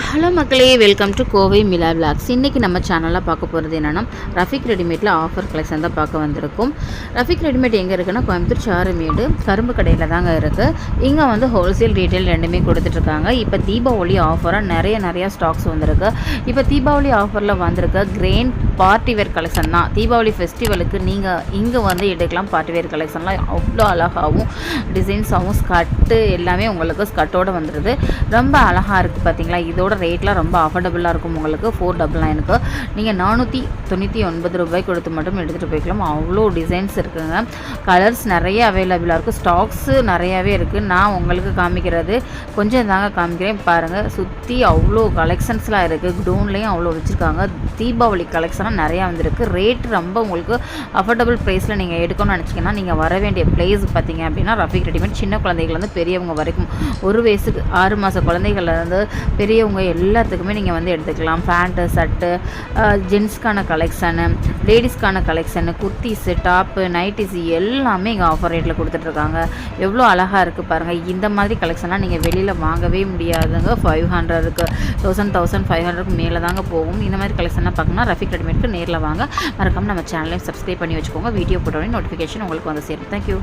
Hello மக்களே, welcome to Kovai Mila vlogs. இன்றைக்கி நம்ம சேனலில் பார்க்க போகிறது என்னென்னா, ரஃபிக் ரெடிமேடில் ஆஃபர் கலெக்ஷன் தான் பார்க்க வந்திருக்கும். ரஃபிக் ரெடிமேட் எங்கே இருக்குன்னா, கோயம்புத்தூர் சாருமேடு கரும்பு கடையில் தாங்க இருக்குது. இங்கே வந்து ஹோல்சேல் ரீட்டைல் ரெண்டுமே கொடுத்துட்ருக்காங்க. இப்போ தீபாவளி ஆஃபராக நிறைய ஸ்டாக்ஸ் வந்திருக்கு. இப்போ தீபாவளி ஆஃபரில் வந்திருக்க கிரேன் பார்ட்டிவேர் கலெக்ஷன் தான். தீபாவளி ஃபெஸ்டிவலுக்கு நீங்கள் இங்கே வந்து எடுக்கலாம். பார்ட்டிவேர் கலெக்ஷன்லாம் அவ்வளோ அழகாகவும் டிசைன்ஸாகவும் ஸ்கர்ட்டு எல்லாமே உங்களுக்கு ஸ்கர்ட்டோடு வந்துடுது. ரொம்ப அழகாக இருக்குது பார்த்தீங்களா. இதோட ரேட்லாம் ரொம்ப அஃபோர்டபுளாக இருக்கும். உங்களுக்கு 499 நீங்கள் 499 ரூபாய் கொடுத்து மட்டும் எடுத்துகிட்டு போய்க்கலாம். அவ்வளோ டிசைன்ஸ் இருக்குதுங்க. கலர்ஸ் நிறைய அவைலபிளாக இருக்குது. ஸ்டாக்ஸு நிறையாவே இருக்குது. நான் உங்களுக்கு காமிக்கிறது கொஞ்சம் தாங்க காமிக்கிறேன். பாருங்கள், சுற்றி அவ்வளோ கலெக்ஷன்ஸ்லாம் இருக்குது. குடோன்லேயும் அவ்வளோ வச்சுருக்காங்க. தீபாவளி கலெக்ஷனாக நிறையா வந்துருக்கு. ரேட் ரொம்ப உங்களுக்கு அஃபோர்டபுள் ப்ரைஸில் நீங்கள் எடுக்கணும்னு நினச்சிங்கன்னா நீங்கள் வர வேண்டிய ப்ளேஸ் பார்த்தீங்க அப்படின்னா, ரஃபிக் ரெடிமேட். சின்ன குழந்தைகள்லேருந்து பெரியவங்க வரைக்கும் 1 வயசுக்கு 6 மாத குழந்தைகள்லேருந்து பெரியவங்க எல்லாத்துக்குமே நீங்கள் வந்து எடுத்துக்கலாம். பேண்ட்டு, ஷர்ட்டு, ஜென்ஸ்க்கான கலெக்ஷனு, லேடிஸ்க்கான கலெக்ஷனு, குர்த்திஸு, டாப்பு, நைட்டிஸு எல்லாமே இங்கே ஆஃபர் ரேட்டில் கொடுத்துட்ருக்காங்க. எவ்வளோ அழகாக இருக்குது பாருங்கள். இந்த மாதிரி கலெக்ஷன்லாம் நீங்கள் வெளியில் வாங்கவே முடியாதுங்க. 500க்கு 1500க்கு மேலே தாங்க போகும். இந்த மாதிரி கலெக்ஷன்லாம் பார்க்கணும்னா ரஃபிக் ரெடிமேட்க்கு நேரில் வாங்க. மறக்காமல் நம்ம சேனலையும் சப்ஸ்கிரைப் பண்ணி வச்சுக்கோங்க. வீடியோ போட்டோடனே நோட்டிஃபிகேஷன் உங்களுக்கு வந்து சேரும். தேங்க்யூ.